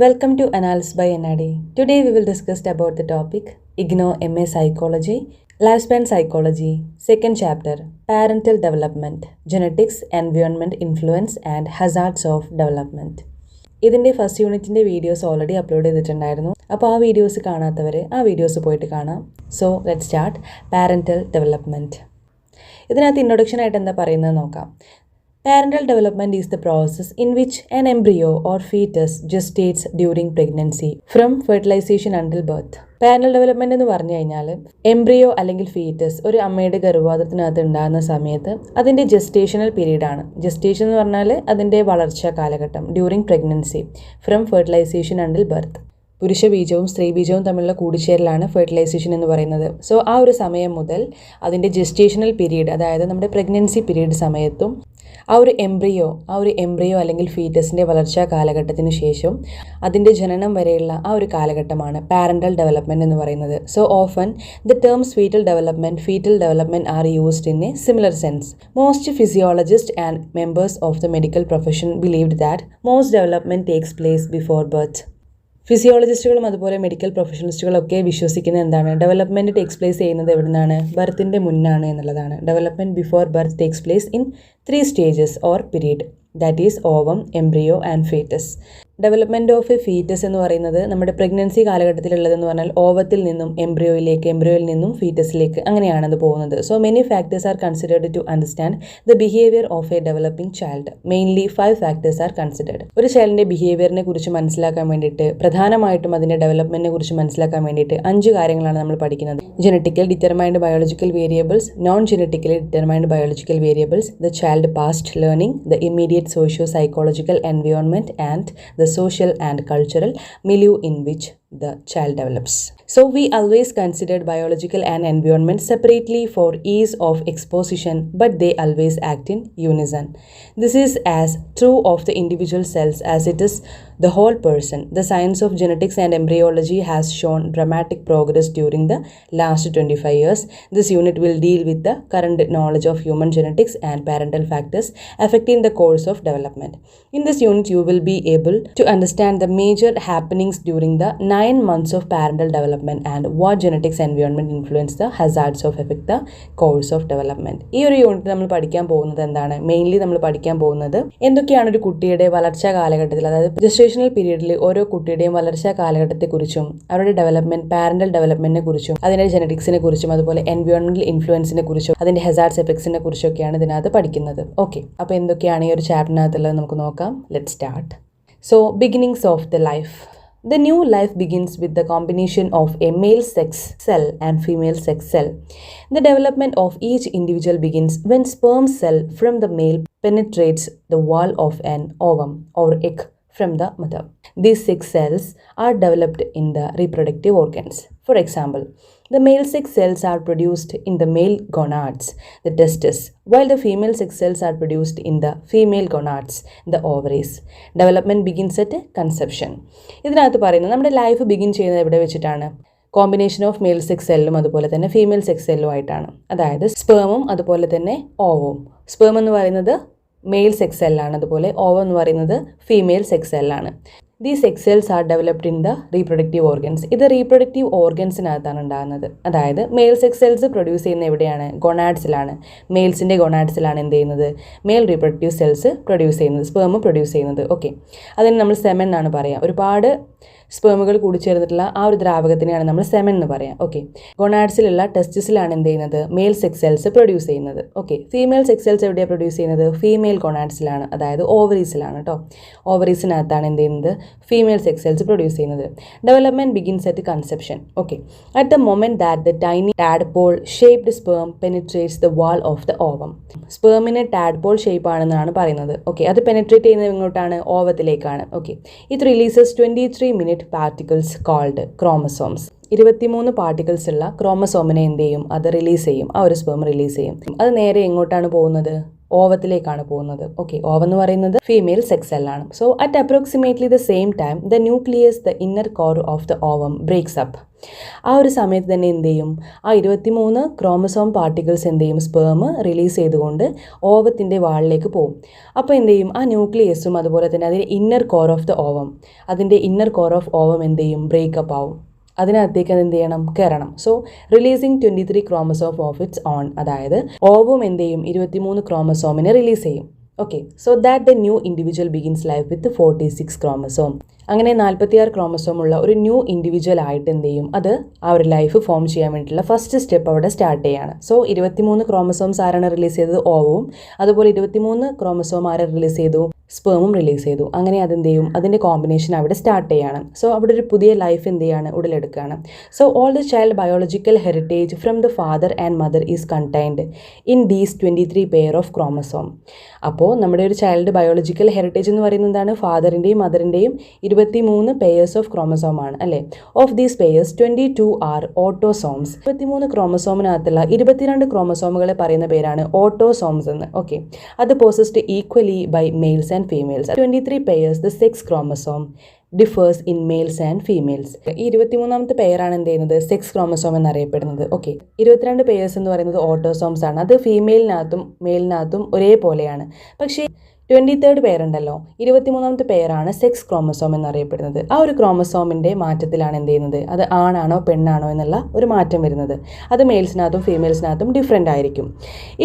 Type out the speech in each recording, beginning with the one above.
Welcome to Analysis by NAD. Today we will discuss about the topic Ignou MA Psychology, Lifespan Psychology, second chapter, Parental Development, Genetics, Environment Influence and Hazards of Development. ഇതിൻ്റെ first യൂണിറ്റിൻ്റെ videos already upload ചെയ്തിട്ടുണ്ടായിരുന്നു. അപ്പോൾ ആ videos കാണാത്തവർ ആ videos പോയിട്ട് കാണാം. So let start parental development. ഇതിനകത്ത് ഇൻട്രൊഡക്ഷൻ ആയിട്ട് എന്താ പറയുന്നത് നോക്കാം. Parental development is the process in which an embryo or fetus gestates during pregnancy from fertilization until birth. Parental development എന്ന് പറഞ്ഞു കഴിഞ്ഞാൽ എംബ്രിയോ അല്ലെങ്കിൽ ഫീറ്റസ് ഒരു അമ്മയുടെ ഗർഭപാത്രത്തിനകത്ത് ഉണ്ടാകുന്ന സമയത്ത് അതിൻ്റെ ജസ്റ്റേഷണൽ പീരീഡാണ്. ജസ്റ്റേഷൻ എന്ന് പറഞ്ഞാൽ അതിൻ്റെ വളർച്ചാ കാലഘട്ടം during pregnancy from fertilisation until birth. പുരുഷ ബീജവും സ്ത്രീ ബീജവും തമ്മിലുള്ള കൂടിച്ചേരലാണ് ഫെർട്ടിലൈസേഷൻ എന്ന് പറയുന്നത്. സോ ആ ഒരു സമയം മുതൽ അതിൻ്റെ ജസ്റ്റേഷണൽ പീരീഡ്, അതായത് നമ്മുടെ പ്രഗ്നൻസി പീരീഡ് സമയത്തും ആ ഒരു എംബ്രിയോ അല്ലെങ്കിൽ ഫീറ്റസിൻ്റെ വളർച്ചാ കാലഘട്ടത്തിന് ശേഷം അതിൻ്റെ ജനനം വരെയുള്ള ആ ഒരു കാലഘട്ടമാണ് പാരൻ്റൽ ഡെവലപ്മെൻറ്റ് എന്ന് പറയുന്നത്. So often the terms foetal development are used in a similar sense. Most physiologist and members of the medical profession believed that most development takes place before birth. ഫിസിയോളജിസ്റ്റുകളും അതുപോലെ മെഡിക്കൽ പ്രൊഫഷണലിസ്റ്റുകളൊക്കെ വിശ്വസിക്കുന്നത് എന്താണ്? Development takes place ചെയ്യുന്നത് എവിടെ നിന്നാണ്? ബർത്തിൻ്റെ മുന്നാണ് എന്നുള്ളതാണ്. Development before birth takes place in 3 stages or period, that is ovum, embryo and foetus. Development of a foetus എന്ന് പറയുന്നത് നമ്മുടെ പ്രഗ്നൻസി കാലഘട്ടത്തിലുള്ളതെന്ന് പറഞ്ഞാൽ ഓവത്തിൽ നിന്നും എംബ്രിയോയിൽ നിന്നും ഫീറ്റസിലേക്ക് അങ്ങനെയാണത് പോകുന്നത്. So many factors are considered to understand the behaviour of a developing child. Mainly 5 factors are considered. ഒരു ചൈൽഡിൻ്റെ ബിഹേവിയറിനെ കുറിച്ച് മനസ്സിലാക്കാൻ വേണ്ടിയിട്ട്, പ്രധാനമായിട്ടും അതിൻ്റെ ഡെവലപ്മെൻറ്റിനെ കുറിച്ച് മനസ്സിലാക്കാൻ വേണ്ടിയിട്ട് 5 കാര്യങ്ങളാണ് നമ്മൾ പഠിക്കുന്നത്. Genetical determined biological variables, non genetically determined biological variables, the child past learning, the immediate socio psychological environment and the social and cultural milieu in which the child develops. So we always considered biological and environment separately for ease of exposition, but they always act in unison. This is as true of the individual cells as it is the whole person. The science of genetics and embryology has shown dramatic progress during the last 25 years. This unit will deal with the current knowledge of human genetics and parental factors affecting the course of development. In this unit, you will be able to understand the major happenings during the 9 months of parental development and what genetics environment influence the hazards of affect the course of development. ഈ ഒരു unit നമ്മൾ പഠിക്കാൻ പോകുന്നത് എന്താണ്? Mainly നമ്മൾ പഠിക്കാൻ പോകുന്നത് എന്തൊക്കെയാണ് ഒരു കുട്ടിയുടെ വളർച്ചാ കാലഘട്ടത്തിൽ, അതായത് ജസ്റ്റേഷണൽ പീരീഡിൽ ഓരോ കുട്ടിയുടെയും വളർച്ചാ കാലഘട്ടത്തെക്കുറിച്ചും അവരുടെ പാരൻ്റൽ ഡെവലപ്മെന്റിനെ കുറിച്ചും അതിൻ്റെ ജനറ്റിക്സിനെ കുറിച്ചും അതുപോലെ എൻവയോൺമെന്റൽ ഇൻഫ്ലുവൻസിനെ കുറിച്ചും അതിൻ്റെ ഹസാർഡ്സ് എഫക്ട്സിനെ കുറിച്ചൊക്കെയാണ് ഇതിനകത്ത് പഠിക്കുന്നത്. ഓക്കെ, അപ്പോൾ എന്തൊക്കെയാണ് ഈ ഒരു ചാപ്റ്ററിനകത്തുള്ളത് നമുക്ക് നോക്കാം. Let start. So beginnings of the life. The new life begins with the combination of a male sex cell and female sex cell. The development of each individual begins when sperm cell from the male penetrates the wall of an ovum or egg from the mother. These 6 cells are developed in the reproductive organs. For example, the male sex cells are produced in the male gonads, the testes, while the female sex cells are produced in the female gonads, the ovaries. Development begins at conception. ഇതിനകത്ത് പറയുന്നത് നമ്മുടെ life begin ചെയ്യുന്നത് എവിടെ വെച്ചിട്ടാണ്? Combination of male sex സെല്ലും അതുപോലെ തന്നെ female sex സെല്ലും ആയിട്ടാണ്. അതായത് സ്പേമും അതുപോലെ തന്നെ ഓവവും. സ്പേം എന്ന് പറയുന്നത് മെയിൽ സെക്സ് സെല്ലാണ്, അതുപോലെ ഓവം എന്ന് പറയുന്നത് ഫീമെയിൽ സെക്സ് സെല്ലാണ്. These sex cells are developed in the reproductive organs. ഇത് റീപ്രൊഡക്റ്റീവ് ഓർഗൻസിനകത്താണ് ഉണ്ടാകുന്നത്. അതായത് മെയിൽ സെക്സ് സെൽസ് പ്രൊഡ്യൂസ് ചെയ്യുന്ന എവിടെയാണ്? ഗൊണാഡ്സിലാണ്. മെയിൽസിൻ്റെ ഗൊണാഡ്സിലാണ് എന്ത് ചെയ്യുന്നത്? മെയിൽ റീപ്രൊഡക്റ്റീവ് സെൽസ് പ്രൊഡ്യൂസ് ചെയ്യുന്നത്, സ്പേം പ്രൊഡ്യൂസ് ചെയ്യുന്നത്. ഓക്കെ, അതിന് നമ്മൾ സെമൻ എന്നാണ് പറയുക. ഒരുപാട് സ്പേമുകൾ കൂടിച്ചേർന്നിട്ടുള്ള ആ ഒരു ദ്രാവകത്തിനെയാണ് നമ്മൾ സെമൻ എന്ന് പറയാം. ഓക്കെ, ഗൊണാഡ്സിലുള്ള ടെസ്റ്റിസിലാണ് എന്ത് ചെയ്യുന്നത്? മെയിൽ സെക്സ് സെൽസ് പ്രൊഡ്യൂസ് ചെയ്യുന്നത്. ഓക്കെ, ഫീമെയിൽ സെക്സ് സെൽസ് എവിടെയാണ് പ്രൊഡ്യൂസ് ചെയ്യുന്നത്? ഫീമെയിൽ ഗൊണാഡ്സിലാണ്, അതായത് ഓവറീസിലാണ് കേട്ടോ. ഓവറീസിനകത്താണ് എന്ത് ചെയ്യുന്നത്? ഫീമെയിൽ സെക്സ് സെൽസ് പ്രൊഡ്യൂസ് ചെയ്യുന്നത്. Development begins at conception. Okay, at the moment that the tiny tadpole shaped sperm penetrates the wall of the ovum. സ്പേമിന് ടാഡ്പോൾ ഷേപ്പ് ആണെന്നാണ് പറയുന്നത്. ഓക്കെ, അത് പെനിട്രേറ്റ് ചെയ്യുന്നത് എങ്ങോട്ടാണ്? ഓവത്തിലേക്കാണ്. ഓക്കെ, ഇത് releases 23 minute particles called chromosomes. 23 particles ഉള്ള ക്രോമസോമിനെ എന്ത് ചെയ്യും? അത് റിലീസ് ചെയ്യും. ആ ഒരു സ്പേം റിലീസ് ചെയ്യും. അത് നേരെ എങ്ങോട്ടാണ് പോകുന്നത്? ഓവത്തിലേക്കാണ് പോകുന്നത്. ഓക്കെ, ഓവം എന്ന് പറയുന്നത് ഫീമെയിൽ സെക്സ് സെല്ലാണ്. So at approximately the same time the nucleus the inner core of the ovum breaks up. ആ ഒരു സമയത്ത് തന്നെ എന്ത് ചെയ്യും, ആ 23 ക്രോമസോം പാർട്ടിക്കിൾസ് എന്ത് ചെയ്യും, സ്പേം റിലീസ് ചെയ്തുകൊണ്ട് ഓവത്തിൻ്റെ വാളിലേക്ക് പോകും. അപ്പോൾ എന്ത് ചെയ്യും, ആ ന്യൂക്ലിയസും അതുപോലെ തന്നെ അതിൻ്റെ inner core of the ovum, അതിൻ്റെ ഇന്നർ കോർ ഓഫ് ഓവം എന്ത് ചെയ്യും, ബ്രേക്കപ്പ് ആവും. അതിനകത്തേക്ക് അത് എന്ത് ചെയ്യണം, കയറണം. So releasing 23 chromosome of its on, അതായത് ഓവും എന്ത് ചെയ്യും, 23 ക്രോമസോമിനെ റിലീസ് ചെയ്യും. Okay, so that the new individual begins life with 46 chromosome. അങ്ങനെ 46 ക്രോമസോം ഉള്ള ഒരു ന്യൂ ഇൻഡിവിജ്വൽ ആയിട്ട് എന്ത് ചെയ്യും, അത് ആ ഒരു ലൈഫ് ഫോം ചെയ്യാൻ വേണ്ടിയിട്ടുള്ള ഫസ്റ്റ് സ്റ്റെപ്പ് അവിടെ സ്റ്റാർട്ട് ചെയ്യാണ്. സോ 23 ക്രോമസോംസ് ആരാണ് റിലീസ് ചെയ്തത്, ഓവവും. അതുപോലെ 23 ക്രോമസോം ആരെ റിലീസ് ചെയ്തു, സ്പേമും റിലീസ് ചെയ്തു. അങ്ങനെ അതെന്ത് ചെയ്യും, അതിൻ്റെ കോമ്പിനേഷൻ അവിടെ സ്റ്റാർട്ട് ചെയ്യാണ്. സോ അവിടെ ഒരു പുതിയ ലൈഫ് എന്ത് ചെയ്യാണ്, ഉടലെടുക്കുകയാണ്. So all the child biological heritage from the father and mother is contained in these 23 pair of chromosome. അപ്പോൾ നമ്മുടെ ഒരു ചൈൽഡ് ബയോളജിക്കൽ ഹെറിറ്റേജ് എന്ന് പറയുന്നത് എന്താണ്, ഫാദറിൻ്റെയും മദറിൻ്റെയും 23 പെയേഴ്സ് ഓഫ് ക്രോമസോം ആണ് അല്ലേ. Of these pairs 22 are autosomes. 23 ക്രോമസോമിനകത്തുള്ള 22 ക്രോമസോമുകളെ പറയുന്ന പേരാണ് ഓട്ടോസോംസ് എന്ന്. ഓക്കെ, അത് possessed equally by males and females. 23 pairs the sex chromosome differs in males and females. ഈ 23ാമത്തെ പെയറാണ് എന്ത് ചെയ്യുന്നത്, സെക്സ് ക്രോമസോം എന്നറിയപ്പെടുന്നത്. ഓക്കെ, 22 പെയേഴ്സ് എന്ന് പറയുന്നത് ഓട്ടോസോംസ് ആണ്. അത് ഫീമെയിലിനകത്തും മെയിലിനകത്തും ഒരേപോലെയാണ്. പക്ഷേ 23rd പെയർ ഉണ്ടല്ലോ, 23ാമത്തെ പെയറാണ് സെക്സ് ക്രോമസോം എന്നറിയപ്പെടുന്നത്. ആ ഒരു ക്രോമസോമിൻ്റെ മാറ്റത്തിലാണ് എന്ത് ചെയ്യുന്നത്, അത് ആണാണോ പെണ്ണാണോ എന്നുള്ള ഒരു മാറ്റം വരുന്നത്. അത് മെയിൽസിനകത്തും ഫീമെയിൽസിനകത്തും ഡിഫറെൻ്റ് ആയിരിക്കും.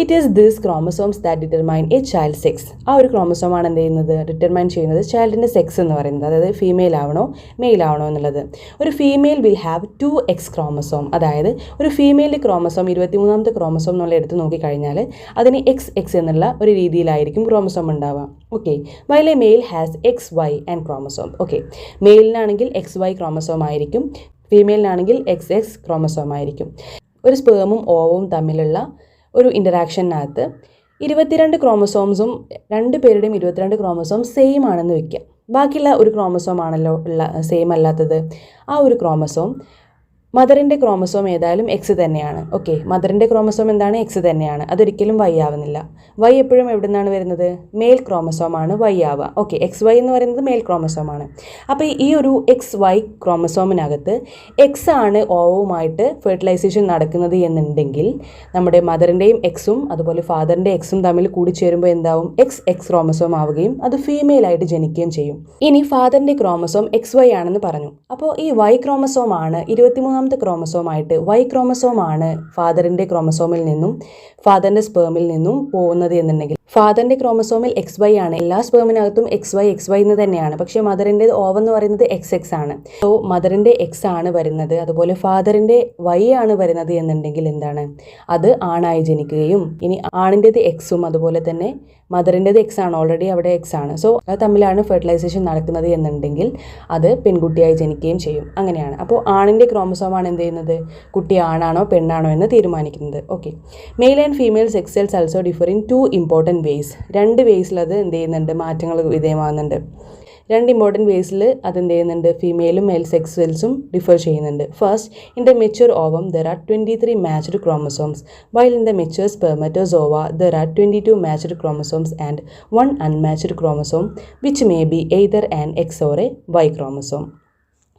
It is this chromosomes that determine A child sex. ആ ഒരു ക്രോമസോമാണ് എന്ത് ചെയ്യുന്നത്, ഡിറ്റർമൈൻ ചെയ്യുന്നത് ചൈൽഡിൻ്റെ സെക്സ് എന്ന് പറയുന്നത്, അതായത് ഫീമെയിൽ ആവണോ മെയിൽ ആവണോ എന്നുള്ളത്. ഒരു female will have 2x chromosome, അതായത് ഒരു ഫീമെയിലിൻ്റെ ക്രോമസോം 23ാമത്തെ ക്രോമസോം എന്നുള്ള എടുത്ത് നോക്കിക്കഴിഞ്ഞാൽ അതിന് XX എന്നുള്ള ഒരു രീതിയിലായിരിക്കും ക്രോമസോം ഉണ്ടാവുക. Okay, while a male has XY and chromosome. Okay, മെയിലിനാണെങ്കിൽ XY ക്രോമസോം ആയിരിക്കും, ഫീമെയിലിനാണെങ്കിൽ XX ക്രോമസോം ആയിരിക്കും. ഒരു സ്പേമും ഓവവും തമ്മിലുള്ള ഒരു ഇൻ്ററാക്ഷനകത്ത് 22 ക്രോമസോംസും രണ്ട് പേരുടെയും 22 ക്രോമസോം സെയിം ആണെന്ന് വെക്കുക. ബാക്കിയുള്ള ഒരു ക്രോമസോം ആണല്ലോ സെയിം അല്ലാത്തത്. ആ ഒരു ക്രോമസോം മദറിൻ്റെ ക്രോമസോം ഏതായാലും X തന്നെയാണ്. ഓക്കെ, മദറിൻ്റെ ക്രോമസോം എന്താണ്, X തന്നെയാണ്. അതൊരിക്കലും Y ആവുന്നില്ല. Y എപ്പോഴും എവിടെ നിന്നാണ് വരുന്നത്, മെയിൽ ക്രോമസോമാണ് Y ആവുക. ഓക്കെ, XY എന്ന് പറയുന്നത് മെയിൽ ക്രോമസോമാണ്. അപ്പോൾ ഈ ഒരു XY ക്രോമസോമിനകത്ത് X ആണ് ഓവുമായിട്ട് ഫെർട്ടിലൈസേഷൻ നടക്കുന്നത് എന്നുണ്ടെങ്കിൽ നമ്മുടെ മദറിൻ്റെയും Xഉം അതുപോലെ ഫാദറിൻ്റെ Xഉം തമ്മിൽ കൂടിച്ചേരുമ്പോൾ എന്താവും, XX ക്രോമസോം ആവുകയും അത് ഫീമെയിലായിട്ട് ജനിക്കുകയും ചെയ്യും. ഇനി ഫാദറിൻ്റെ ക്രോമസോം XY ആണെന്ന് പറഞ്ഞു. അപ്പോൾ ഈ Y ക്രോമസോം ആണ് 23ാമത്തെ ക്രോമസോമായിട്ട് Y ക്രോമസോം ആണ് ഫാദറിൻ്റെ ക്രോമസോമിൽ നിന്നും ഫാദറിൻ്റെ സ്പേമിൽ നിന്നും പോകുന്നത് എന്നുണ്ടെങ്കിൽ ഫാദറിൻ്റെ ക്രോമസോമിൽ XY ആണ്, എല്ലാ സ്പേമിനകത്തും XY എന്ന് തന്നെയാണ്. പക്ഷേ മദറിൻ്റെ ഓവം എന്ന് പറയുന്നത് XX ആണ്. സോ മദറിൻ്റെ X ആണ് വരുന്നത്, അതുപോലെ ഫാദറിൻ്റെ Y ആണ് വരുന്നത് എന്നുണ്ടെങ്കിൽ എന്താണ്, അത് ആണായി ജനിക്കുകയും ഇനി ആണിൻ്റെത് Xഉം അതുപോലെ തന്നെ മദറിൻ്റെത് X ആണ്, ഓൾറെഡി അവിടെ X ആണ്. സോ അത് തമ്മിലാണ് ഫെർട്ടിലൈസേഷൻ നടക്കുന്നത് എന്നുണ്ടെങ്കിൽ അത് പെൺകുട്ടിയായി ജനിക്കുകയും ചെയ്യും. അങ്ങനെയാണ്. അപ്പോൾ ആണിൻ്റെ ക്രോമസോമാണ് എന്ത് ചെയ്യുന്നത്, കുട്ടി ആണാണോ പെണ്ണാണോ എന്ന് തീരുമാനിക്കുന്നത്. Okay, male and female sex cells also differ in 2 important ways. 2 വേസിൽ അത് എന്ത് ചെയ്യുന്നുണ്ട്, മാറ്റങ്ങൾ വിധേയമാകുന്നുണ്ട്. 2 ഇമ്പോർട്ടൻറ്റ് വേസിൽ അതെന്ത് ചെയ്യുന്നുണ്ട്, ഫീമെയിലും മെയിൽ സെക്സ് സെൽസും ഡിഫർ ചെയ്യുന്നുണ്ട്. First, in the mature ovum there are 23 matched chromosomes, while in the mature spermatozoa there are 22 matched chromosomes and 1 unmatched chromosome which may be either an X or a Y chromosome.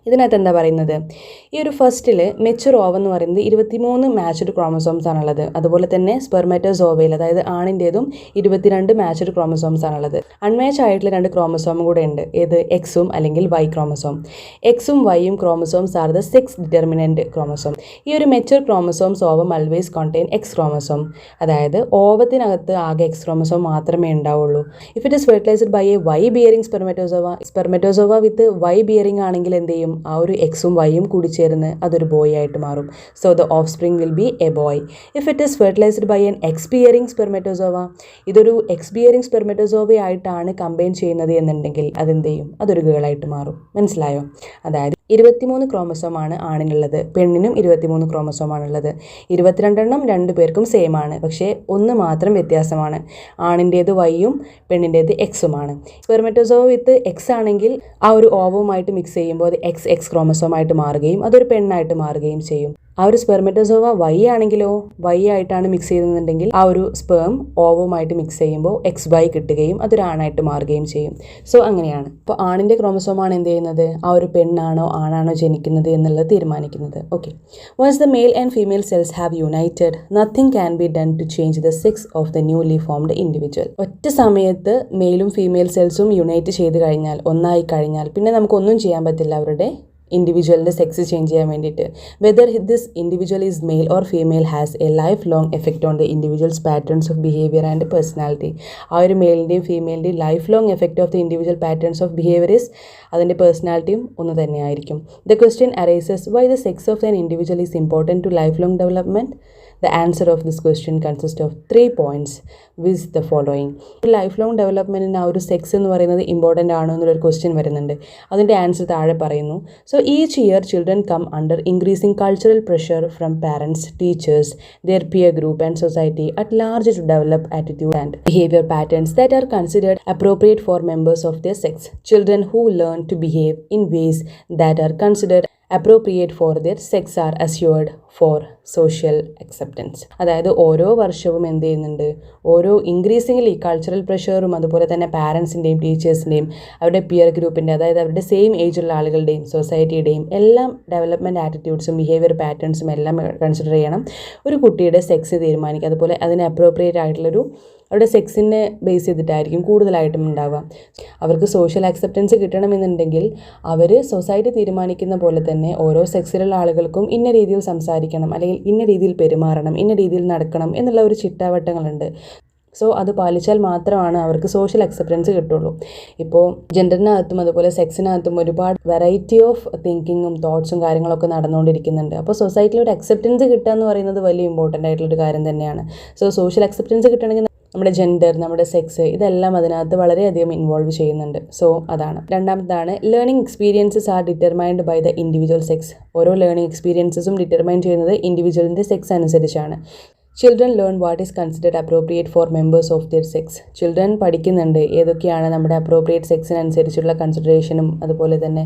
ഇതിനകത്ത് എന്താ പറയുന്നത്, ഈ ഒരു ഫസ്റ്റിൽ mature ovum എന്ന് പറയുന്നത് 23 matched chromosomes ആണുള്ളത്. അതുപോലെ തന്നെ സ്പെർമറ്റോസോവയിൽ അതായത് ആണിൻ്റേതും 22 മാച്ച്ഡ് ക്രോമസോംസ് ആണുള്ളത്. അൺമാച്ച് ആയിട്ടുള്ള 2 ക്രോമസോമും കൂടെ ഉണ്ട്. ഏത്, Xഉം അല്ലെങ്കിൽ Y ക്രോമസോം. Xഉം Yയും chromosomes are the sex determinant chromosome. ഈ ഒരു mature chromosomes ovum always contain X chromosome, അതായത് ഓവത്തിനകത്ത് ആകെ X ക്രോമസോം മാത്രമേ ഉണ്ടാവുള്ളൂ. If it is fertilised by a Y bearing spermatozoa with Y bearing ആണെങ്കിൽ എന്ത് ചെയ്യും, ആ ഒരു Xഉം Yയും കൂടി ചേർന്ന് അതൊരു ബോയ് ആയിട്ട് മാറും. So the offspring will be a boy. If it is fertilised by an X bearing spermatozoa, ഇതൊരു X ബിയറിംഗ് സ്പെർമറ്റോസോവ ആയിട്ടാണ് കമ്പൈൻ ചെയ്യുന്നത് എന്നുണ്ടെങ്കിൽ അതെന്ത് ചെയ്യും, അതൊരു ഗേളായിട്ട് മാറും. മനസ്സിലായോ? അതായത് 23 ക്രോമസോമാണ് ആണിനുള്ളത്, പെണ്ണിനും 23 ക്രോമസോമാണുള്ളത്. 22 2 പേർക്കും സെയിം ആണ്, പക്ഷേ ഒന്ന് മാത്രം വ്യത്യാസമാണ്. ആണിൻ്റേത് Yയും പെണ്ണിൻ്റേത് Xുമാണ്. സ്പെർമറ്റോസോവ വിത്ത് X ആണെങ്കിൽ ആ ഒരു ഓവവുമായിട്ട് മിക്സ് ചെയ്യുമ്പോൾ അത് XX ക്രോമസോമായിട്ട് മാറുകയും അതൊരു പെണ്ണായിട്ട് മാറുകയും ചെയ്യും. ആ ഒരു സ്പെർമറ്റോസോവ വൈ ആണെങ്കിലോ വൈ ആയിട്ടാണ് മിക്സ് ചെയ്യുന്നുണ്ടെങ്കിൽ ആ ഒരു സ്പേം ഓവുമായിട്ട് മിക്സ് ചെയ്യുമ്പോൾ XY കിട്ടുകയും അതൊരു ആണായിട്ട് മാറുകയും ചെയ്യും. സോ അങ്ങനെയാണ്. ഇപ്പോൾ ആണിൻ്റെ ക്രോമസോമാണ് എന്ത് ചെയ്യുന്നത്, ആ ഒരു പെണ്ണാണോ ആണാണോ ജനിക്കുന്നത് എന്നുള്ളത് തീരുമാനിക്കുന്നത്. Okay, once the male and female cells have united nothing can be done to change the sex of the newly formed individual. ഒറ്റ സമയത്ത് മെയിലും ഫീമെയിൽ സെൽസും യുണൈറ്റ് ചെയ്ത് കഴിഞ്ഞാൽ, ഒന്നായി കഴിഞ്ഞാൽ പിന്നെ നമുക്കൊന്നും ചെയ്യാൻ പറ്റില്ല അവരുടെ ഇൻഡിവിജ്വലിൻ്റെ സെക്സ് ചേഞ്ച് ചെയ്യാൻ വേണ്ടിയിട്ട്. Whether this individual is male or female has a life long effect on the individual's patterns of behaviour and personality. ആ ഒരു മെയിലിൻ്റെയും ഫീമെയിലിൻ്റെയും life long effect of the individual patterns of behaviour is അതിൻ്റെ പേഴ്സണാലിറ്റിയും ഒന്ന് തന്നെയായിരിക്കും. The question arises why the sex of an individual is important to life long development. The answer of this question consists of 3 points with the following. Life long ഡെവലപ്മെൻറ്റിന് ആ ഒരു sex എന്ന് പറയുന്നത് important ആണോ എന്നുള്ളൊരു ക്വസ്റ്റ്യൻ വരുന്നുണ്ട്. അതിൻ്റെ answer താഴെ പറയുന്നു. So each year children come under increasing cultural pressure from parents, teachers, their peer group and society at large to develop attitude and behavior patterns that are considered appropriate for members of their sex. Children who learn to behave in ways that are considered appropriate for their sex are assured for social acceptance. അതായത് ഓരോ വർഷവും എന്ത് ചെയ്യുന്നുണ്ട്, ഓരോ increasingly cultural പ്രഷറും അതുപോലെ തന്നെ പാരൻസിൻ്റെയും ടീച്ചേഴ്സിൻ്റെയും അവരുടെ പിയർ ഗ്രൂപ്പിൻ്റെ, അതായത് അവരുടെ സെയിം ഏജുള്ള ആളുകളുടെയും സൊസൈറ്റിയുടെയും എല്ലാം ഡെവലപ്മെൻറ്റ് ആറ്റിറ്റ്യൂഡ്സും ബിഹേവിയർ പാറ്റേൺസും എല്ലാം കൺസിഡർ ചെയ്യണം ഒരു കുട്ടിയുടെ സെക്സ് തീരുമാനിക്കുക. അതുപോലെ അതിന് അപ്രോപ്രിയേറ്റ് ആയിട്ടുള്ളൊരു അവരുടെ സെക്സിനെ ബേസ് ചെയ്തിട്ടായിരിക്കും കൂടുതലായിട്ടും ഉണ്ടാവുക. അവർക്ക് സോഷ്യൽ ആക്സെപ്റ്റൻസ് കിട്ടണമെന്നുണ്ടെങ്കിൽ അവർ സൊസൈറ്റി തീരുമാനിക്കുന്ന പോലെ തന്നെ ഓരോ സെക്സിലുള്ള ആളുകൾക്കും ഇന്ന രീതിയിൽ സംസാരിക്കണം, അല്ലെങ്കിൽ ഇന്ന രീതിയിൽ പെരുമാറണം, ഇന്ന രീതിയിൽ നടക്കണം എന്നുള്ള ഒരു ചിട്ടാവട്ടങ്ങളുണ്ട്. സോ അത് പാലിച്ചാൽ മാത്രമാണ് അവർക്ക് സോഷ്യൽ അക്സെപ്റ്റൻസ് കിട്ടുള്ളൂ. ഇപ്പോൾ ജെൻഡറിനകത്തും അതുപോലെ സെക്സിനകത്തും ഒരുപാട് വെറൈറ്റി ഓഫ് തിങ്കിങ്ങും തോട്ട്സും കാര്യങ്ങളൊക്കെ നടന്നുകൊണ്ടിരിക്കുന്നുണ്ട്. അപ്പോൾ സൊസൈറ്റിയിൽ ഒരു അക്സെപ്റ്റൻസ് കിട്ടുക എന്ന് പറയുന്നത് വലിയ ഇമ്പോർട്ടൻ്റ് ആയിട്ടുള്ളൊരു കാര്യം തന്നെയാണ്. സോ സോഷ്യൽ അക്സെപ്റ്റൻസ് കിട്ടണമെങ്കിൽ നമ്മുടെ ജെൻഡർ, നമ്മുടെ സെക്സ്, ഇതെല്ലാം അതിനകത്ത് വളരെയധികം ഇൻവോൾവ് ചെയ്യുന്നുണ്ട്. സോ അതാണ്. രണ്ടാമതാണ് learning experiences are determined by the individual sex. ഓരോ ലേണിംഗ് എക്സ്പീരിയൻസസും ഡിറ്റർമൈൻ ചെയ്യുന്നത് ഇൻഡിവിജ്വലിൻ്റെ സെക്സ് അനുസരിച്ചാണ്. Children learn what is considered appropriate for members of their sex. Children പഠിക്കുന്നുണ്ട് ഏതൊക്കെയാണ് നമ്മുടെ അപ്രോപ്രിയേറ്റ് സെക്സിനനുസരിച്ചുള്ള കൺസിഡറേഷനും അതുപോലെ തന്നെ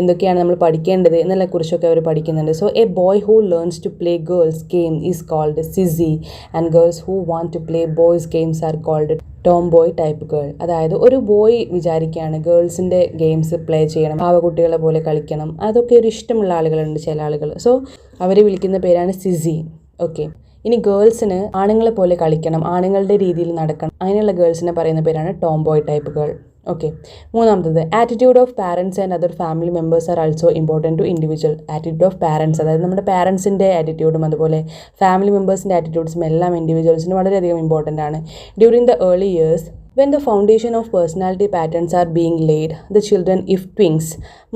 എന്തൊക്കെയാണ് നമ്മൾ പഠിക്കേണ്ടത് എന്നതിനെ കുറിച്ചൊക്കെ അവർ പഠിക്കുന്നുണ്ട്. So a boy who learns to play girls game is called sissy and girls who want to play boys games are called tomboy type girl. അതായത് ഒരു ബോയ് വിചാരിക്കുകയാണ് ഗേൾസിൻ്റെ ഗെയിംസ് പ്ലേ ചെയ്യണം, പാവകുട്ടികളെ പോലെ കളിക്കണം, അതൊക്കെ ഒരു ഇഷ്ടമുള്ള ആളുകളുണ്ട് ചില ആളുകൾ. സോ അവർ വിളിക്കുന്ന പേരാണ് സിസി. ഓക്കെ, ഇനി ഗേൾസിന് ആണുങ്ങളെ പോലെ കളിക്കണം, ആണുങ്ങളുടെ രീതിയിൽ നടക്കണം, അങ്ങനെയുള്ള ഗേൾസിനെ പറയുന്ന പേരാണ് tomboy type girl. Okay, മൂന്നാമത്തത് attitude of parents and other family members are also important to individual. Attitude of parents, അതായത് നമ്മുടെ പാരൻസിൻ്റെ ആറ്റിറ്റ്യൂഡും അതുപോലെ ഫാമിലി മെമ്പേഴ്സിൻ്റെ ആറ്റിറ്റ്യൂഡ്സും എല്ലാം ഇൻഡിവിജ്വൽസിന് വളരെയധികം ഇമ്പോർട്ടൻ്റ് ആണ്. During the early years when the foundation of personality patterns are being laid, the children, if twins,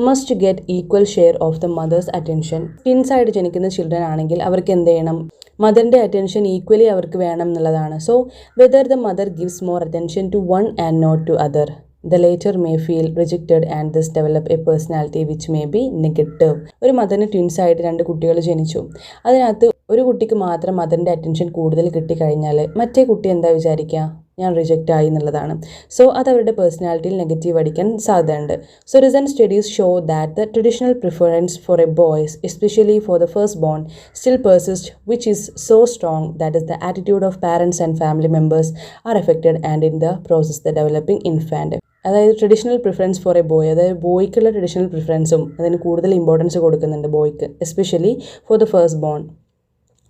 must get equal share of the mother's attention. Twins ആയിട്ട് ജനിക്കുന്ന children ആണെങ്കിൽ അവർക്ക് എന്ത് ചെയ്യണം, മദറിൻ്റെ അറ്റൻഷൻ ഈക്വലി അവർക്ക് വേണം എന്നുള്ളതാണ്. So whether the mother gives more attention to one and not to other, the later may feel rejected and thus develop a personality which may be negative. ഒരു മദറിന് ട്വിൻസ് ആയിട്ട് 2 കുട്ടികൾ ജനിച്ചു. അതിനകത്ത് ഒരു കുട്ടിക്ക് മാത്രം മദറിൻ്റെ അറ്റൻഷൻ കൂടുതൽ കിട്ടിക്കഴിഞ്ഞാൽ മറ്റേ കുട്ടി എന്താ വിചാരിക്കുക, ഞാൻ റിജക്റ്റ് ആയി എന്നുള്ളതാണ്. സോ അത് അവരുടെ പേഴ്സണാലിറ്റിയിൽ നെഗറ്റീവ് അടിക്കാൻ സാധ്യതയുണ്ട്. So recent studies show that the traditional preference for a boys especially for the first born still persist which is so strong that is the attitude of parents and family members are affected and in the process the developing infant. അതായത് traditional preference for a boy, അതായത് ബോയ്ക്കുള്ള traditional പ്രിഫറൻസും അതിന് കൂടുതൽ importance കൊടുക്കുന്നുണ്ട് ബോയ്ക്ക്, especially for the first born.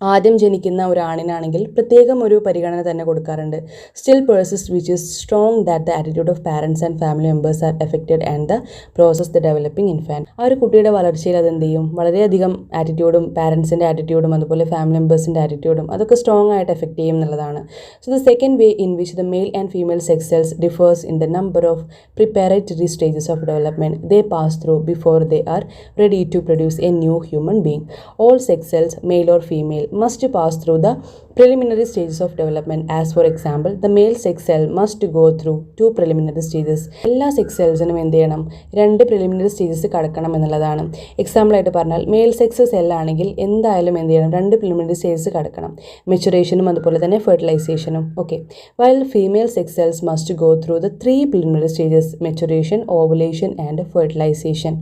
ആദ്യം ജനിക്കുന്ന ഒരു ആണിനാണെങ്കിൽ പ്രത്യേകം ഒരു പരിഗണന തന്നെ കൊടുക്കാറുണ്ട്. Still persist which is strong that the attitude of parents and family members are affected and the process the developing infant. ആ ഒരു കുട്ടിയുടെ വളർച്ചയിൽ അതെന്ത് ചെയ്യും, വളരെയധികം ആറ്റിറ്റ്യൂഡും പാരൻസിൻ്റെ ആറ്റിറ്റ്യൂഡും അതുപോലെ ഫാമിലി മെമ്പേഴ്സിൻ്റെ ആറ്റിറ്റ്യൂഡും അതൊക്കെ സ്ട്രോങ് ആയിട്ട് എഫക്റ്റ് ചെയ്യും എന്നുള്ളതാണ്. So the second way in which the male and female sex cells differs in the number of preparatory stages of development they pass through before they are ready to produce a new human being. All sex cells, male or female, must pass through the preliminary stages of development. As for example, the male sex cell must go through 2 preliminary stages. എല്ലാ sex സെൽസിനും എന്ത് ചെയ്യണം, 2 preliminary stages കടക്കണം എന്നുള്ളതാണ്. Example ആയിട്ട് പറഞ്ഞാൽ male sex cell ആണെങ്കിൽ എന്തായാലും എന്ത് ചെയ്യണം, 2 പ്രിലിമിനറി സ്റ്റേജസ് കടക്കണം, മെച്ചുറേഷനും അതുപോലെ തന്നെ ഫെർട്ടിലൈസേഷനും. Okay, while female sex cells must go through the 3 preliminary stages, maturation, ovulation and fertilisation.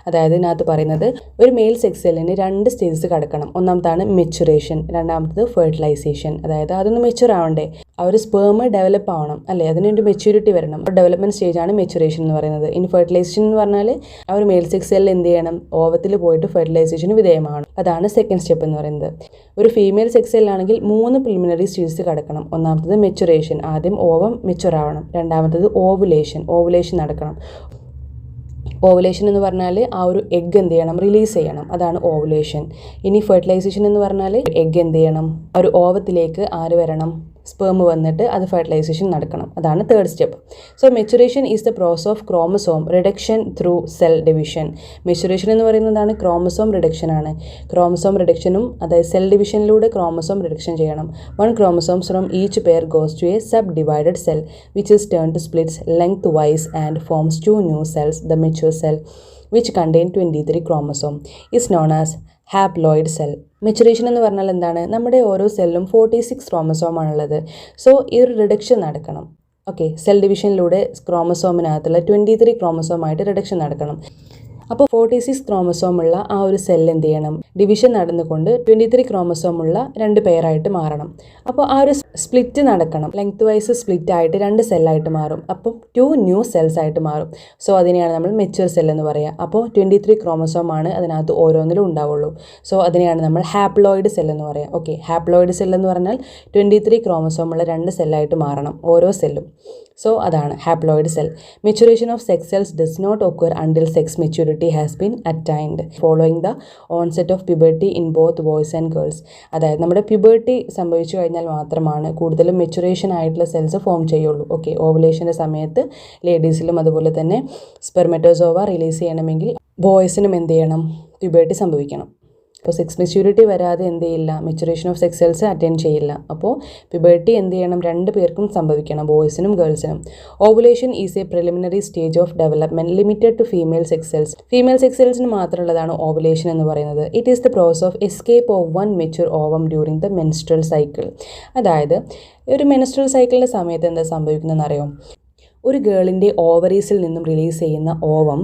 അതായത് ഇതിനകത്ത് പറയുന്നത് ഒരു മെയിൽ സെക്സ് സെല്ലിന് 2 സ്റ്റേജസ് കടക്കണം. ഒന്നാമതാണ് മെച്ചുറേഷൻ, രണ്ടാമത്തത് ഫെർട്ടിലൈസേഷൻ. അതായത് അതൊന്ന് മെച്ചുർ ആവണ്ടേ, ആ ഒരു സ്പേം ഡെവലപ്പ് ആവണം അല്ലേ, അതിനൊരു മെച്യൂരിറ്റി വരണം. ഡെവലപ്മെന്റ് സ്റ്റേജ് ആണ് മെച്ചുറേഷൻ എന്ന് പറയുന്നത്. ഇനി ഫെർട്ടിലൈസേഷൻ എന്ന് പറഞ്ഞാൽ ആ ഒരു മെയിൽ സെക്സ് സെല്ലിൽ എന്ത് ചെയ്യണം, ഓവത്തിൽ പോയിട്ട് ഫെർട്ടിലൈസേഷന് വിധേയമാണ്. അതാണ് സെക്കൻഡ് സ്റ്റെപ്പ് എന്ന് പറയുന്നത്. ഒരു ഫീമെയിൽ സെക്സ് സെല്ലാണെങ്കിൽ 3 പ്രിലിമിനറി സ്റ്റേജസ് കടക്കണം. ഒന്നാമത്തത് മെച്ചുറേഷൻ, ആദ്യം ഓവം മെച്ചുർ ആവണം. രണ്ടാമത്തത് ഓവുലേഷൻ, ഓവുലേഷൻ നടക്കണം. ഓവുലേഷൻ എന്ന് പറഞ്ഞാൽ ആ ഒരു എഗ് എന്ത് ചെയ്യണം, റിലീസ് ചെയ്യണം, അതാണ് ഓവുലേഷൻ. ഇനി ഫെർട്ടിലൈസേഷൻ എന്ന് പറഞ്ഞാൽ എഗ് എന്ത് ചെയ്യണം, ആ ഒരു ഓവത്തിലേക്ക് ആര് വരണം, സ്പേം വന്നിട്ട് അത് ഫെർട്ടിലൈസേഷൻ നടക്കണം, അതാണ് third step. So maturation is the process of chromosome reduction through cell division. Maturation എന്ന് പറയുന്നതാണ് ക്രോമസോം റിഡക്ഷൻ ആണ്. ക്രോമസോം റിഡക്ഷനും അതായത് സെൽ ഡിവിഷനിലൂടെ ക്രോമസോം റിഡക്ഷൻ ചെയ്യണം. 1 chromosome from each pair goes to a subdivided cell which is turned to splits lengthwise and forms 2 new cells. The mature cell, which contain 23 chromosome, is known as haploid cell. Maturation എന്ന് പറഞ്ഞാൽ എന്താണ്, നമ്മുടെ ഓരോ സെല്ലും 46 ക്രോമസോമാണുള്ളത്. So ഈ ഒരു reduction നടക്കണം. Okay, cell ഡിവിഷനിലൂടെ ക്രോമസോമിനകത്തുള്ള 23 ക്രോമസോമായിട്ട് reduction നടക്കണം. അപ്പോൾ 46 ക്രോമസോമുള്ള ആ ഒരു സെൽ എന്ത് ചെയ്യണം, ഡിവിഷൻ നടന്നുകൊണ്ട് 23 ക്രോമസോമുള്ള 2 പെയറായിട്ട് മാറണം. അപ്പോൾ ആ ഒരു സ്പ്ലിറ്റ് നടക്കണം, ലെങ്ത് വൈസ് സ്പ്ലിറ്റ് ആയിട്ട് 2 സെല്ലായിട്ട് മാറും. അപ്പോൾ 2 ന്യൂ സെൽസ് ആയിട്ട് മാറും. സോ അതിനെയാണ് നമ്മൾ മെച്യൂർ സെൽ എന്ന് പറയുക. അപ്പോൾ 23 ക്രോമസോമാണ് അതിനകത്ത് ഓരോന്നിലും ഉണ്ടാവുള്ളൂ. സോ അതിനെയാണ് നമ്മൾ ഹാപ്ലോയിഡ് സെൽ എന്ന് പറയുക. ഓക്കെ, ഹാപ്ലോയിഡ് സെൽ എന്ന് പറഞ്ഞാൽ 23 ക്രോമസോമുള്ള 2 സെല്ലായിട്ട് മാറണം ഓരോ സെല്ലും. സോ അതാണ് haploid cell. Maturation of sex cells does not occur until sex maturity has been attained following the onset of puberty in both boys and girls. അതായത് നമ്മുടെ പ്യൂബർട്ടി സംഭവിച്ചു കഴിഞ്ഞാൽ മാത്രമാണ് കൂടുതലും മെച്ചുറേഷൻ ആയിട്ടുള്ള സെൽസ് ഫോം ചെയ്യുള്ളൂ. ഓക്കെ, ഓവുലേഷൻ്റെ സമയത്ത് ലേഡീസിലും അതുപോലെ തന്നെ സ്പെർമറ്റോസോവ റിലീസ് ചെയ്യണമെങ്കിൽ ബോയ്സിനും എന്ത് ചെയ്യണം, പ്യൂബർട്ടി സംഭവിക്കണം. അപ്പോൾ സെക്സ് മെച്യൂരിറ്റി വരാതെ എന്ത് ചെയ്യില്ല, maturation of sex cells attain ചെയ്യില്ല. അപ്പോൾ പ്യൂബർട്ടി എന്ത് ചെയ്യണം, 2 പേർക്കും സംഭവിക്കണം, ബോയ്സിനും ഗേൾസിനും. Ovulation is a preliminary stage of development limited to female sex cells. Female sex സെൽസിന് മാത്രമുള്ളതാണ് ഓവുലേഷൻ എന്ന് പറയുന്നത്. It is the process of escape of 1 mature ovum during the menstrual cycle. അതായത് ഒരു മെൻസ്ട്രൽ സൈക്കിളിൻ്റെ സമയത്ത് എന്താ സംഭവിക്കുന്നതെന്ന് അറിയോ, ഒരു ഗേളിൻ്റെ ഓവറീസിൽ നിന്നും റിലീസ് ചെയ്യുന്ന ഓവം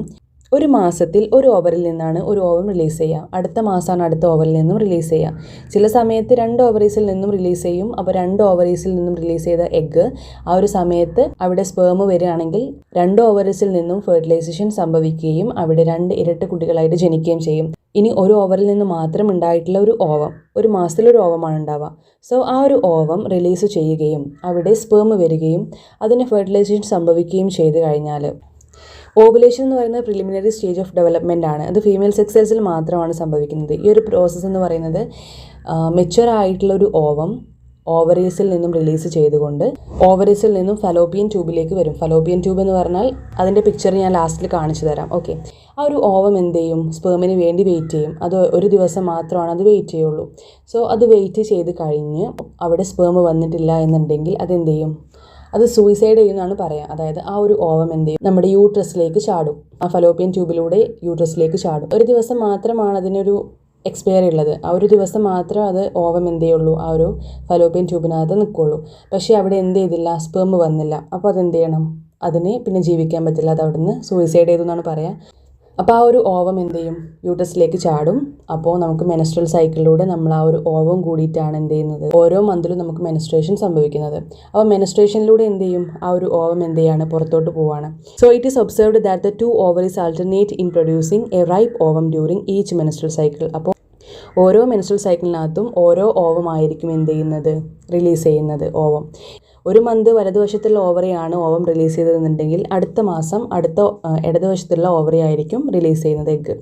ഒരു മാസത്തിൽ ഒരു ഓവറിൽ നിന്നാണ് ഒരു ഓവം റിലീസ് ചെയ്യുക. അടുത്ത മാസമാണ് അടുത്ത ഓവറിൽ നിന്നും റിലീസ് ചെയ്യുക. ചില സമയത്ത് 2 ഓവറീസിൽ നിന്നും റിലീസ് ചെയ്യും. അപ്പോൾ 2 ഓവറീസിൽ നിന്നും റിലീസ് ചെയ്ത എഗ്ഗ് ആ ഒരു സമയത്ത് അവിടെ സ്പേം വരികയാണെങ്കിൽ 2 ഓവറീസിൽ നിന്നും ഫെർട്ടിലൈസേഷൻ സംഭവിക്കുകയും അവിടെ 2 ഇരട്ട കുട്ടികളായിട്ട് ജനിക്കുകയും ചെയ്യും. ഇനി ഒരു ഓവറിൽ നിന്ന് മാത്രം ഉണ്ടായിട്ടുള്ള ഒരു ഓവം, ഒരു മാസത്തിലൊരു ഓവമാണ് ഉണ്ടാവുക. സോ ആ ഒരു ഓവം റിലീസ് ചെയ്യുകയും അവിടെ സ്പേം വരികയും അതിന് ഫെർട്ടിലൈസേഷൻ സംഭവിക്കുകയും ചെയ്ത് കഴിഞ്ഞാൽ ഓവുലേഷൻ എന്ന് പറയുന്നത് പ്രിലിമിനറി സ്റ്റേജ് ഓഫ് ഡെവലപ്മെൻ്റ് ആണ്. അത് ഫീമെയിൽ സെക്സ് സെൽസിൽ മാത്രമാണ് സംഭവിക്കുന്നത്. ഈ ഒരു പ്രോസസ്സ് എന്ന് പറയുന്നത് മെച്യൂർ ആയിട്ടുള്ള ഒരു ഓവം ഓവറീസിൽ നിന്നും റിലീസ് ചെയ്തുകൊണ്ട് ഓവറീസിൽ നിന്നും ഫലോപ്പിയൻ ട്യൂബിലേക്ക് വരും. ഫലോപ്പിയൻ ട്യൂബ് എന്ന് പറഞ്ഞാൽ അതിൻ്റെ പിക്ചർ ഞാൻ ലാസ്റ്റിൽ കാണിച്ചു തരാം. ഓക്കെ, ആ ഒരു ഓവം എന്ത് ചെയ്യും, സ്പേമിന് വേണ്ടി വെയിറ്റ് ചെയ്യും. അത് ഒരു ദിവസം മാത്രമാണ് അത് വെയിറ്റ് ചെയ്യുള്ളൂ. സോ അത് വെയിറ്റ് ചെയ്ത് കഴിഞ്ഞ് അവിടെ സ്പേം വന്നിട്ടില്ല എന്നുണ്ടെങ്കിൽ അതെന്ത് ചെയ്യും, അത് സൂയിസൈഡ് ചെയ്യുന്നതാണ് പറയുക. അതായത് ആ ഒരു ഓവം എന്ത് ചെയ്യും, നമ്മുടെ യൂട്രസിലേക്ക് ചാടും. ആ ഫലോപ്പിയൻ ട്യൂബിലൂടെ യൂട്രസിലേക്ക് ചാടും. ഒരു ദിവസം മാത്രമാണ് അതിനൊരു എക്സ്പയറി ഉള്ളത്. ആ ഒരു ദിവസം മാത്രം അത് ഓവം എന്ത് ചെയ്യുള്ളൂ, ആ ഒരു ഫലോപ്പിയൻ ട്യൂബിനകത്ത് നിൽക്കുള്ളൂ. പക്ഷേ അവിടെ എന്ത് ചെയ്തില്ല, സ്പേം വന്നില്ല. അപ്പോൾ അതെന്ത് ചെയ്യണം, അതിന് പിന്നെ ജീവിക്കാൻ പറ്റില്ല. അത് അവിടെ നിന്ന് സൂയിസൈഡ് ചെയ്തു എന്നാണ് പറയുക. അപ്പോൾ ആ ഒരു ഓവം എന്ത് ചെയ്യും, യൂട്രസിലേക്ക് ചാടും. അപ്പോൾ നമുക്ക് മെൻസ്ട്രൽ സൈക്കിളിലൂടെ നമ്മൾ ആ ഒരു ഓവം കൂടിയിട്ടാണ് എന്ത് ചെയ്യുന്നത്, ഓരോ മന്തിലും നമുക്ക് മെൻസ്ട്രേഷൻ സംഭവിക്കുന്നത്. അപ്പോൾ മെൻസ്ട്രേഷനിലൂടെ എന്ത് ചെയ്യും, ആ ഒരു ഓവം എന്ത് ചെയ്യാണ്, പുറത്തോട്ട് പോവാണ്. So it is observed that the 2 ovaries alternate in producing a ripe ovum during each menstrual cycle. അപ്പോൾ ഓരോ മെൻസ്ട്രൽ സൈക്കിളിനകത്തും ഓരോ ഓവം ആയിരിക്കും എന്ത് ചെയ്യുന്നത്, റിലീസ് ചെയ്യുന്നത് ഓവം. ഒരു മന്ത് വലതുവശത്തുള്ള ഓവറിയാണ് ഓവം റിലീസ് ചെയ്തതെന്നുണ്ടെങ്കിൽ അടുത്ത മാസം ഇടതുവശത്തുള്ള ഓവറി ആയിരിക്കും റിലീസ് ചെയ്യുന്നത് എഗ്ഗ്.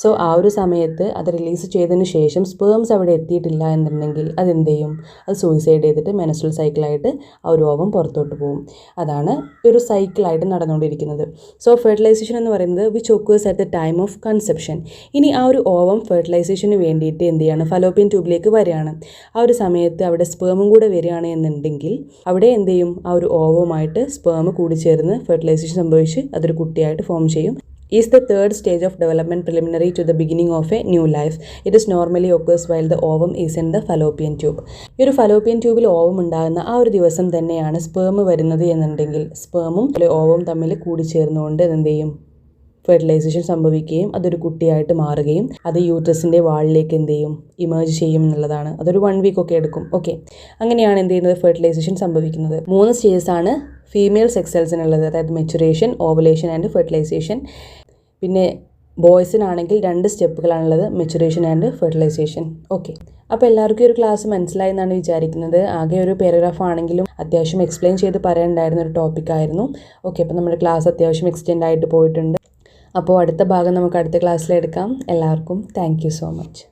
സോ ആ ഒരു സമയത്ത് അത് റിലീസ് ചെയ്തതിന് ശേഷം സ്പേംസ് അവിടെ എത്തിയിട്ടില്ല എന്നുണ്ടെങ്കിൽ അതെന്ത് ചെയ്യും, അത് സൂയിസൈഡ് ചെയ്തിട്ട് മെൻസ്ട്രൽ സൈക്കിളായിട്ട് ആ ഒരു ഓവം പുറത്തോട്ട് പോകും. അതാണ് ഒരു സൈക്കിളായിട്ട് നടന്നുകൊണ്ടിരിക്കുന്നത്. സോ ഫെർട്ടിലൈസേഷൻ എന്ന് പറയുന്നത് which occurs at the time of conception. ഇനി ആ ഒരു ഓവം ഫെർട്ടിലൈസേഷന് വേണ്ടിയിട്ട് എന്ത് ചെയ്യാണ്, ഫലോപ്പിയൻ ട്യൂബിലേക്ക് വരികയാണ്. ആ ഒരു സമയത്ത് അവിടെ സ്പേമും കൂടെ വരികയാണ് എന്നുണ്ടെങ്കിൽ അവിടെ എന്ത് ചെയ്യും, ആ ഒരു ഓവവുമായിട്ട് സ്പേം കൂടിച്ചേർന്ന് ഫെർട്ടിലൈസേഷൻ സംഭവിച്ച് അതൊരു കുട്ടിയായിട്ട് ഫോം ചെയ്യും. Is the third stage of development preliminary to the beginning of a new life. It is normally occurs while the ovum is in the fallopian tube. ഈ ഒരു ഫലോപ്പിയൻ ട്യൂബിൽ ഓവം ഉണ്ടാകുന്ന ആ ഒരു ദിവസം തന്നെയാണ് സ്പേം വരുന്നത് എന്നുണ്ടെങ്കിൽ സ്പേമും ഓവവും തമ്മിൽ കൂടിച്ചേർന്നുകൊണ്ട് എന്ത് ചെയ്യും, ഫെർട്ടിലൈസേഷൻ സംഭവിക്കുകയും അതൊരു കുട്ടിയായിട്ട് മാറുകയും അത് യൂട്രസിൻ്റെ വാളിലേക്ക് എന്ത് ചെയ്യും, ഇമേജ് ചെയ്യും എന്നുള്ളതാണ്. അതൊരു 1 വീക്ക് ഒക്കെ എടുക്കും. ഓക്കെ, അങ്ങനെയാണ് എന്ത് ചെയ്യുന്നത്, ഫെർട്ടിലൈസേഷൻ സംഭവിക്കുന്നത്. 3 സ്റ്റേജസ് ആണ് ഫീമെയിൽ സെക്സ് സെൽസിനുള്ളത്, അതായത് മെച്ചുറേഷൻ, ഓവുലേഷൻ ആൻഡ് ഫെർട്ടിലൈസേഷൻ. പിന്നെ ബോയ്സിനാണെങ്കിൽ 2 സ്റ്റെപ്പുകളാണുള്ളത്, മെച്ചുറേഷൻ ആൻഡ് ഫെർട്ടിലൈസേഷൻ. ഓക്കെ, അപ്പോൾ എല്ലാവർക്കും ഒരു ക്ലാസ് മനസ്സിലായി എന്നാണ് വിചാരിക്കുന്നത്. ആകെ ഒരു പാരഗ്രാഫ് ആണെങ്കിലും അത്യാവശ്യം എക്സ്പ്ലെയിൻ ചെയ്ത് പറയാനുണ്ടായിരുന്ന ഒരു ടോപ്പിക്കായിരുന്നു. ഓക്കെ, അപ്പോൾ നമ്മുടെ ക്ലാസ് അത്യാവശ്യം എക്സ്റ്റെൻഡ് ആയിട്ട് പോയിട്ടുണ്ട്. അപ്പോൾ അടുത്ത ഭാഗം നമുക്ക് അടുത്ത ക്ലാസ്സിലെടുക്കാം. എല്ലാവർക്കും താങ്ക് യു സോ മച്ച്.